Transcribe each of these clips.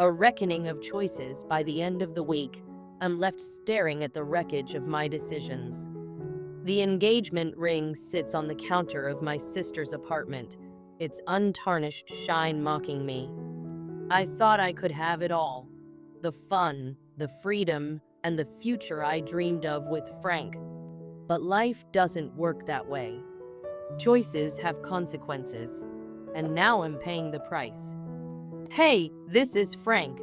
A reckoning of choices. By the end of the week, I'm left staring at the wreckage of my decisions. The engagement ring sits on the counter of my sister's apartment, its untarnished shine mocking me. I thought I could have it all: the fun, the freedom, and the future I dreamed of with Frank. But life doesn't work that way. Choices have consequences, and now I'm paying the price. "Hey, this is Frank."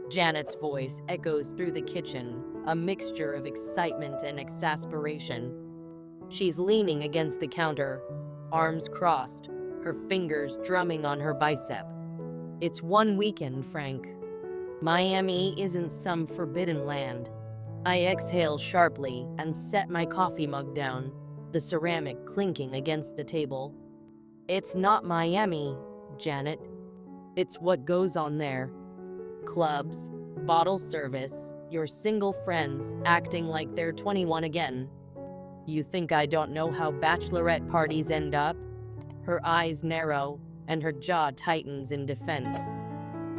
Janet's voice echoes through the kitchen, a mixture of excitement and exasperation. She's leaning against the counter, arms crossed, her fingers drumming on her bicep. "It's one weekend, Frank. Miami isn't some forbidden land." I exhale sharply and set my coffee mug down, the ceramic clinking against the table. "It's not Miami, Janet. It's what goes on there. Clubs, bottle service, your single friends acting like they're 21 again. You think I don't know how bachelorette parties end up?" Her eyes narrow and her jaw tightens in defense.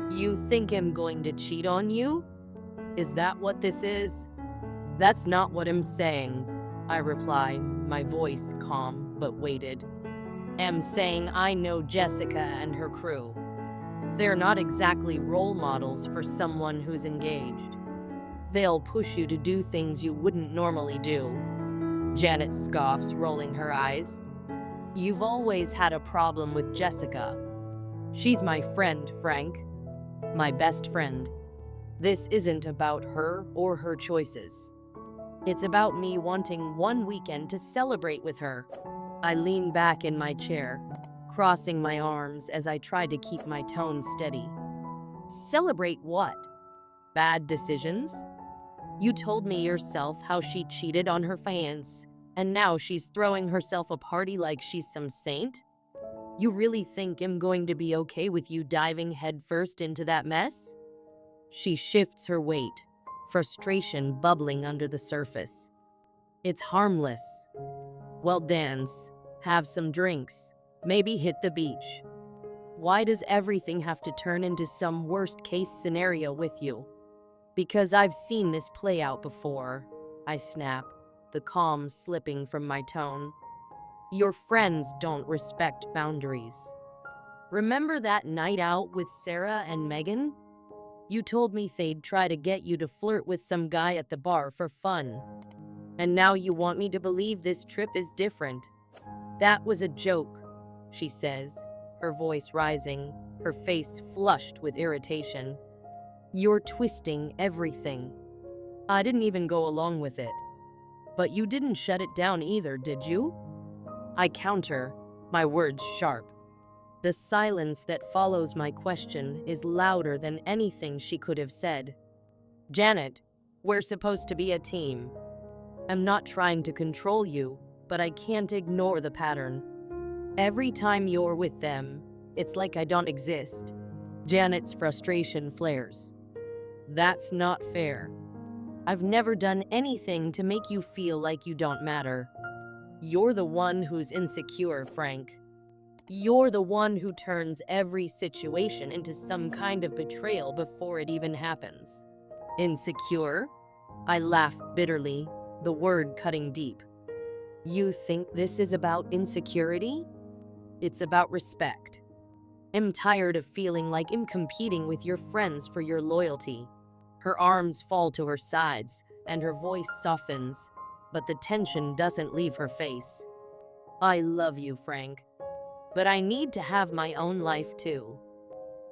"You think I'm going to cheat on you? Is that what this is?" "That's not what I'm saying," I reply, my voice calm but weighted. "I'm saying I know Jessica and her crew. They're not exactly role models for someone who's engaged. They'll push you to do things you wouldn't normally do." Janet scoffs, rolling her eyes. "You've always had a problem with Jessica. She's my friend, Frank. My best friend. This isn't about her or her choices. It's about me wanting one weekend to celebrate with her." I lean back in my chair, crossing my arms as I try to keep my tone steady. "Celebrate what? Bad decisions? You told me yourself how she cheated on her fiancé, and now she's throwing herself a party like she's some saint? You really think I'm going to be okay with you diving headfirst into that mess?" She shifts her weight, frustration bubbling under the surface. "It's harmless. Well, dance, have some drinks, maybe hit the beach. Why does everything have to turn into some worst-case scenario with you?" "Because I've seen this play out before," I snap, the calm slipping from my tone. "Your friends don't respect boundaries. Remember that night out with Sarah and Megan? You told me they'd try to get you to flirt with some guy at the bar for fun. And now you want me to believe this trip is different." "That was a joke," she says, her voice rising, her face flushed with irritation. "You're twisting everything. I didn't even go along with it. But you didn't shut it down either, did you?" I counter, my words sharp. The silence that follows my question is louder than anything she could have said. "Janet, we're supposed to be a team. I'm not trying to control you, but I can't ignore the pattern. Every time you're with them, it's like I don't exist." Janet's frustration flares. "That's not fair. I've never done anything to make you feel like you don't matter. You're the one who's insecure, Frank. You're the one who turns every situation into some kind of betrayal before it even happens." "Insecure?" I laugh bitterly, the word cutting deep. "You think this is about insecurity? It's about respect. I'm tired of feeling like I'm competing with your friends for your loyalty." Her arms fall to her sides, and her voice softens, but the tension doesn't leave her face. "I love you, Frank. But I need to have my own life too.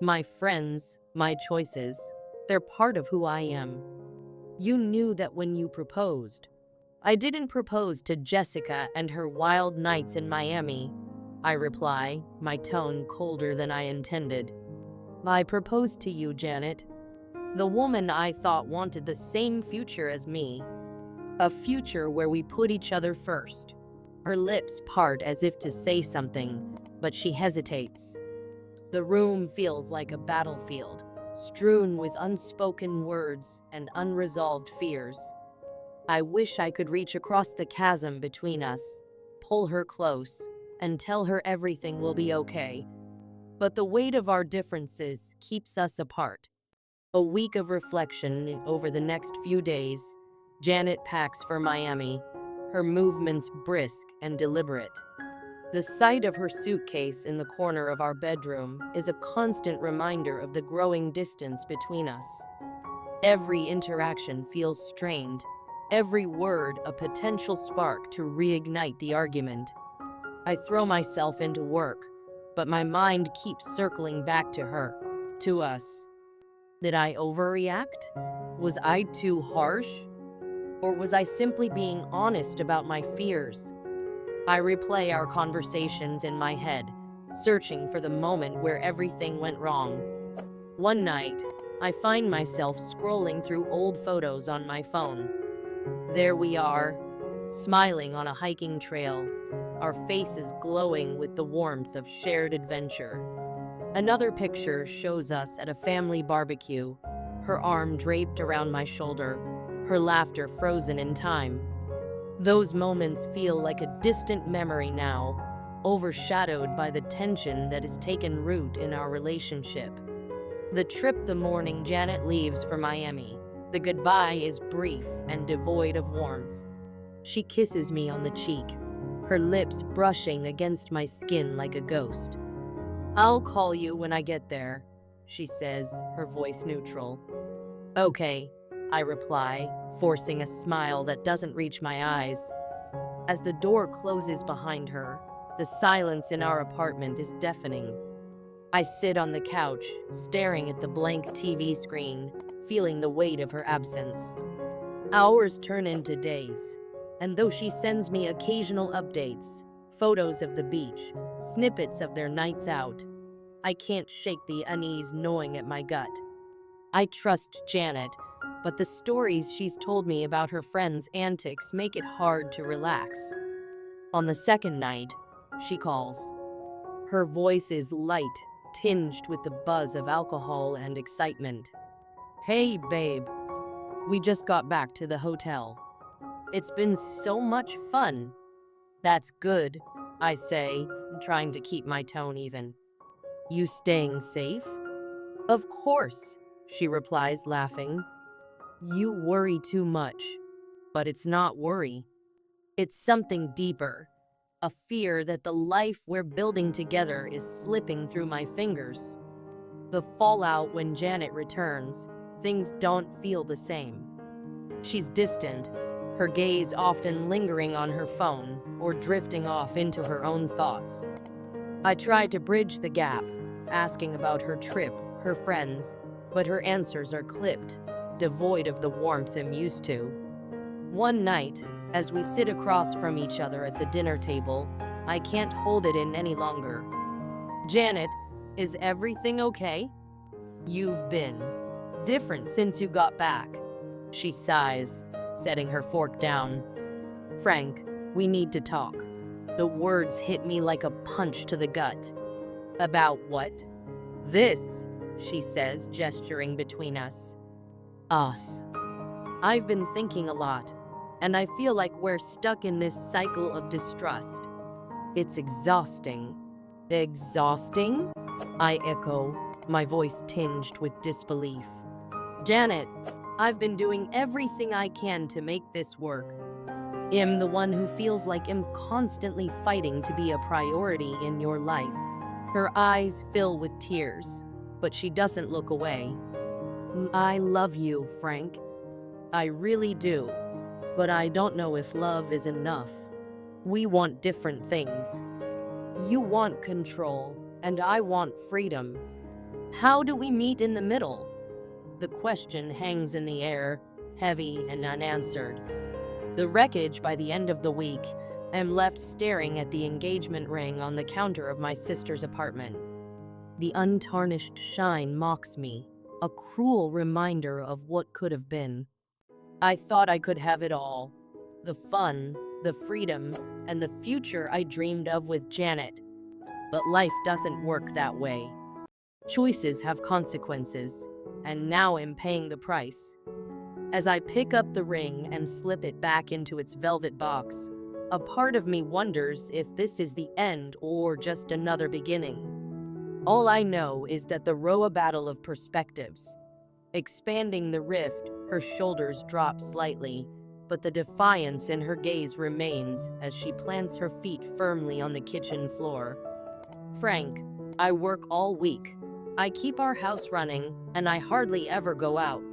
My friends, my choices, they're part of who I am. You knew that when you proposed." "I didn't propose to Jessica and her wild nights in Miami," I reply, my tone colder than I intended. "I proposed to you, Janet. The woman I thought wanted the same future as me. A future where we put each other first." Her lips part as if to say something, but she hesitates. The room feels like a battlefield, strewn with unspoken words and unresolved fears. I wish I could reach across the chasm between us, pull her close, and tell her everything will be okay. But the weight of our differences keeps us apart. A week of reflection over the next few days, Janet packs for Miami, her movements brisk and deliberate. The sight of her suitcase in the corner of our bedroom is a constant reminder of the growing distance between us. Every interaction feels strained, every word a potential spark to reignite the argument. I throw myself into work, but my mind keeps circling back to her, to us. Did I overreact? Was I too harsh? Or was I simply being honest about my fears? I replay our conversations in my head, searching for the moment where everything went wrong. One night, I find myself scrolling through old photos on my phone. There we are, smiling on a hiking trail, our faces glowing with the warmth of shared adventure. Another picture shows us at a family barbecue, her arm draped around my shoulder, her laughter frozen in time. Those moments feel like a distant memory now, overshadowed by the tension that has taken root in our relationship. The trip the morning Janet leaves for Miami, the goodbye is brief and devoid of warmth. She kisses me on the cheek, her lips brushing against my skin like a ghost. "I'll call you when I get there," she says, her voice neutral. "Okay," I reply, forcing a smile that doesn't reach my eyes. As the door closes behind her, the silence in our apartment is deafening. I sit on the couch, staring at the blank TV screen, feeling the weight of her absence. Hours turn into days, and though she sends me occasional updates, photos of the beach, snippets of their nights out, I can't shake the unease gnawing at my gut. I trust Janet, but the stories she's told me about her friends' antics make it hard to relax. On the second night, she calls. Her voice is light, tinged with the buzz of alcohol and excitement. "Hey, babe. We just got back to the hotel. It's been so much fun." "That's good," I say, trying to keep my tone even. "You staying safe?" "Of course," she replies, laughing. "You worry too much." But it's not worry. It's something deeper. A fear that the life we're building together is slipping through my fingers. The fallout when Janet returns, things don't feel the same. She's distant, her gaze often lingering on her phone or drifting off into her own thoughts. I try to bridge the gap, asking about her trip, her friends, but her answers are clipped, devoid of the warmth I'm used to. One night, as we sit across from each other at the dinner table, I can't hold it in any longer. "Janet, is everything okay? You've been different since you got back." She sighs, setting her fork down. "Frank, we need to talk." The words hit me like a punch to the gut. "About what?" "This," she says, gesturing between us. "Us." I've been thinking a lot, and I feel like we're stuck in this cycle of distrust. It's exhausting. "Exhausting?" I echo, my voice tinged with disbelief. "Janet, I've been doing everything I can to make this work. I'm the one who feels like I'm constantly fighting to be a priority in your life." Her eyes fill with tears, but she doesn't look away. "I love you, Frank. I really do. But I don't know if love is enough. We want different things. You want control, and I want freedom. How do we meet in the middle?" The question hangs in the air, heavy and unanswered. The wreckage by the end of the week, I'm left staring at the engagement ring on the counter of my sister's apartment. The untarnished shine mocks me, a cruel reminder of what could have been. I thought I could have it all. The fun, the freedom, and the future I dreamed of with Janet. But life doesn't work that way. Choices have consequences, and now I'm paying the price. As I pick up the ring and slip it back into its velvet box, a part of me wonders if this is the end or just another beginning. All I know is that the row a battle of perspectives. Expanding the rift, her shoulders drop slightly, but the defiance in her gaze remains as she plants her feet firmly on the kitchen floor. Frank, I work all week. I keep our house running, and I hardly ever go out.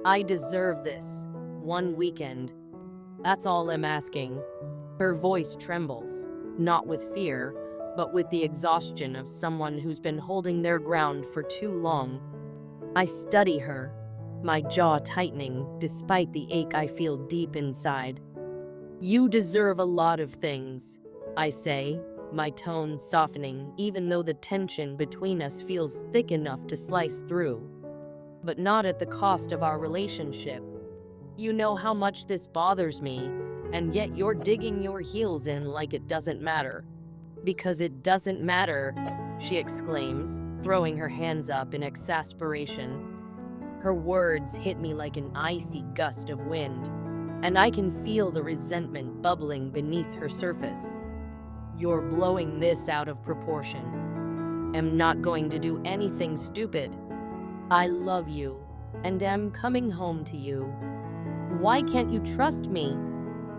I deserve this. One weekend. That's all I'm asking. Her voice trembles, not with fear, but with the exhaustion of someone who's been holding their ground for too long. I study her, my jaw tightening despite the ache I feel deep inside. You deserve a lot of things, I say, my tone softening even though the tension between us feels thick enough to slice through. But not at the cost of our relationship. You know how much this bothers me, and yet you're digging your heels in like it doesn't matter. Because it doesn't matter, she exclaims, throwing her hands up in exasperation. Her words hit me like an icy gust of wind, and I can feel the resentment bubbling beneath her surface. You're blowing this out of proportion. I'm not going to do anything stupid. I love you, and am coming home to you. Why can't you trust me?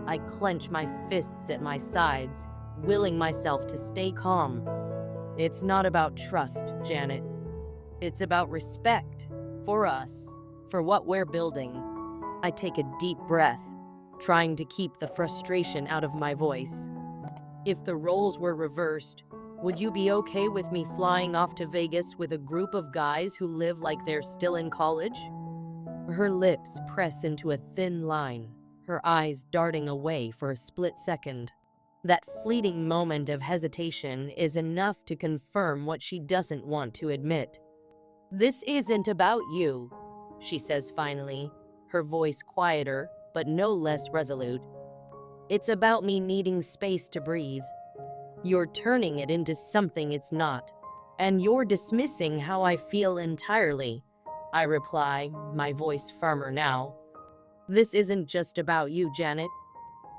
I clench my fists at my sides, willing myself to stay calm. It's not about trust, Janet. It's about respect. For us. For what we're building. I take a deep breath, trying to keep the frustration out of my voice. If the roles were reversed, would you be okay with me flying off to Vegas with a group of guys who live like they're still in college? Her lips press into a thin line, her eyes darting away for a split second. That fleeting moment of hesitation is enough to confirm what she doesn't want to admit. This isn't about you, she says finally, her voice quieter but no less resolute. It's about me needing space to breathe. You're turning it into something it's not, and you're dismissing how I feel entirely. I reply, my voice firmer now. This isn't just about you, Janet.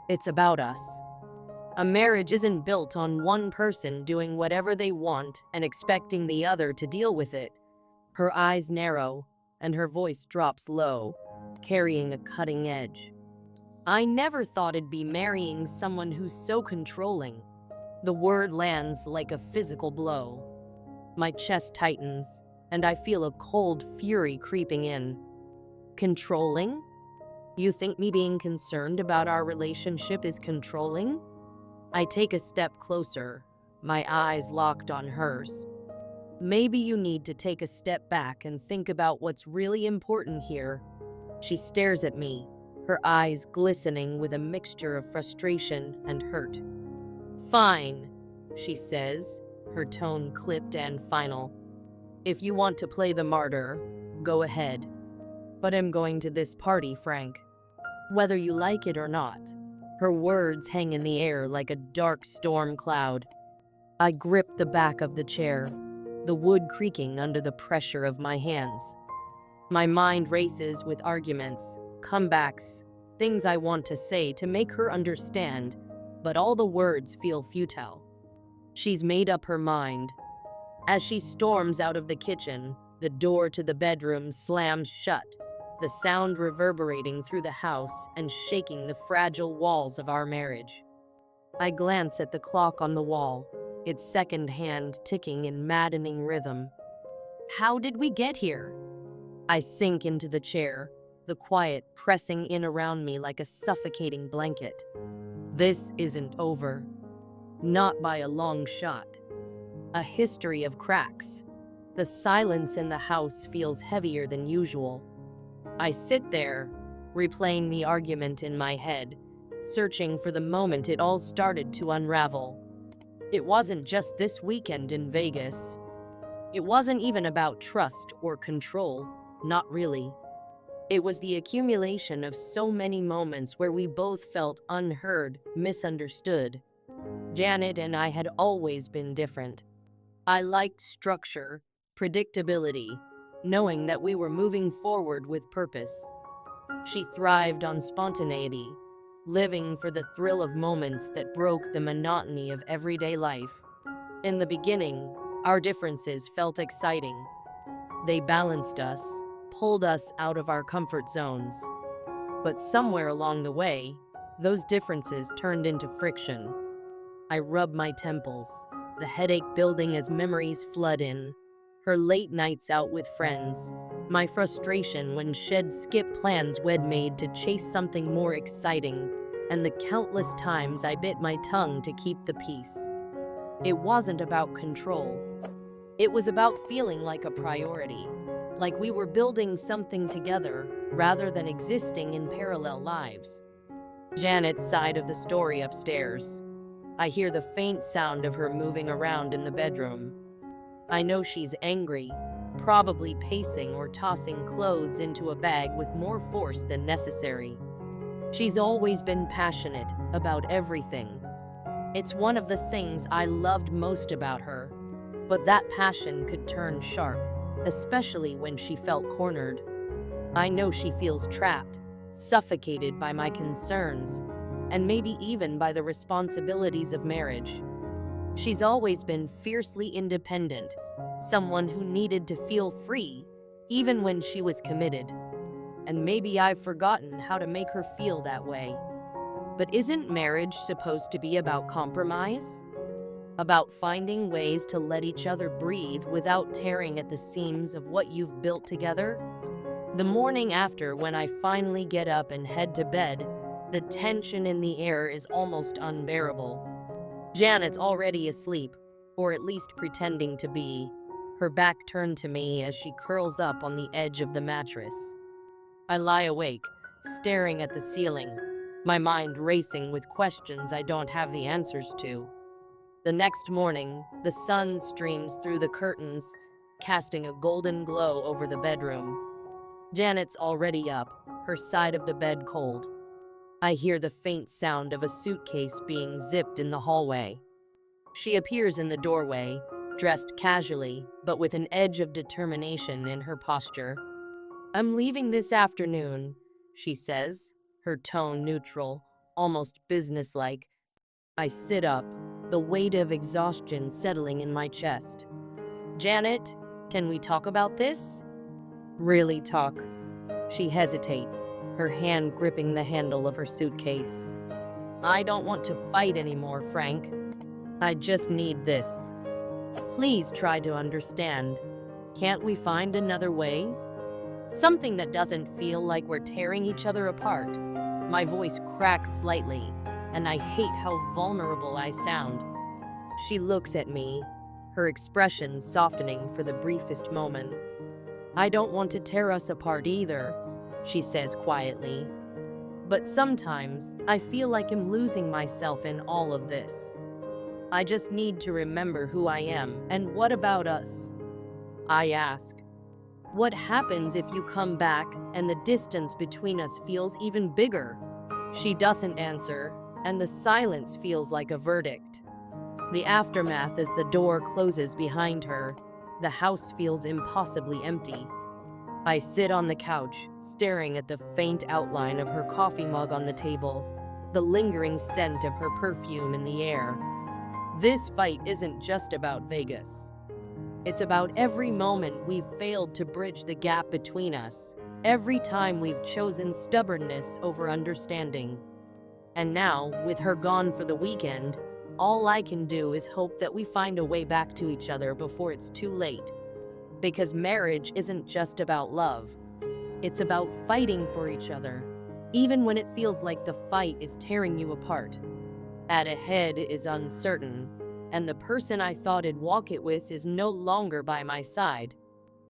It's about us. A marriage isn't built on one person doing whatever they want and expecting the other to deal with it. Her eyes narrow, and her voice drops low, carrying a cutting edge. I never thought I'd be marrying someone who's so controlling. The word lands like a physical blow. My chest tightens, and I feel a cold fury creeping in. Controlling? You think me being concerned about our relationship is controlling? I take a step closer, my eyes locked on hers. Maybe you need to take a step back and think about what's really important here. She stares at me, her eyes glistening with a mixture of frustration and hurt. Fine, she says, her tone clipped and final. If you want to play the martyr, go ahead. But I'm going to this party, Frank. Whether you like it or not. Her words hang in the air like a dark storm cloud. I grip the back of the chair, the wood creaking under the pressure of my hands. My mind races with arguments, comebacks, things I want to say to make her understand, but all the words feel futile. She's made up her mind. As she storms out of the kitchen, the door to the bedroom slams shut, the sound reverberating through the house and shaking the fragile walls of our marriage. I glance at the clock on the wall, its second hand ticking in maddening rhythm. How did we get here? I sink into the chair, the quiet pressing in around me like a suffocating blanket. This isn't over. Not by a long shot. A history of cracks. The silence in the house feels heavier than usual. I sit there, replaying the argument in my head, searching for the moment it all started to unravel. It wasn't just this weekend in Vegas. It wasn't even about trust or control, not really. It was the accumulation of so many moments where we both felt unheard, misunderstood. Janet and I had always been different. I liked structure, predictability, knowing that we were moving forward with purpose. She thrived on spontaneity, living for the thrill of moments that broke the monotony of everyday life. In the beginning, our differences felt exciting. They balanced us, pulled us out of our comfort zones. But somewhere along the way, those differences turned into friction. I rub my temples, the headache building as memories flood in. Her late nights out with friends, my frustration when she'd skip plans we'd made to chase something more exciting, and the countless times I bit my tongue to keep the peace. It wasn't about control. It was about feeling like a priority, like we were building something together rather than existing in parallel lives. Janet's side of the story upstairs. I hear the faint sound of her moving around in the bedroom. I know she's angry, probably pacing or tossing clothes into a bag with more force than necessary. She's always been passionate about everything. It's one of the things I loved most about her, but that passion could turn sharp, especially when she felt cornered. I know she feels trapped, suffocated by my concerns, and maybe even by the responsibilities of marriage. She's always been fiercely independent, someone who needed to feel free, even when she was committed. And maybe I've forgotten how to make her feel that way. But isn't marriage supposed to be about compromise? About finding ways to let each other breathe without tearing at the seams of what you've built together? The morning after, when I finally get up and head to bed, the tension in the air is almost unbearable. Janet's already asleep, or at least pretending to be, her back turned to me as she curls up on the edge of the mattress. I lie awake, staring at the ceiling, my mind racing with questions I don't have the answers to. The next morning, the sun streams through the curtains, casting a golden glow over the bedroom. Janet's already up, her side of the bed cold. I hear the faint sound of a suitcase being zipped in the hallway. She appears in the doorway, dressed casually, but with an edge of determination in her posture. "I'm leaving this afternoon," she says, her tone neutral, almost businesslike. I sit up, the weight of exhaustion settling in my chest. "Janet, can we talk about this?" "Really talk?" She hesitates, her hand gripping the handle of her suitcase. "I don't want to fight anymore, Frank. I just need this. Please try to understand. Can't we find another way? Something that doesn't feel like we're tearing each other apart." My voice cracks slightly, and I hate how vulnerable I sound. She looks at me, her expression softening for the briefest moment. "I don't want to tear us apart either," she says quietly. "But sometimes I feel like I'm losing myself in all of this. I just need to remember who I am, and what about us?" I ask, "What happens if you come back and the distance between us feels even bigger?" She doesn't answer, and the silence feels like a verdict. The aftermath as the door closes behind her, the house feels impossibly empty. I sit on the couch, staring at the faint outline of her coffee mug on the table, the lingering scent of her perfume in the air. This fight isn't just about Vegas. It's about every moment we've failed to bridge the gap between us, every time we've chosen stubbornness over understanding. And now, with her gone for the weekend, all I can do is hope that we find a way back to each other before it's too late. Because marriage isn't just about love. It's about fighting for each other, even when it feels like the fight is tearing you apart. That ahead is uncertain, and the person I thought I'd walk it with is no longer by my side.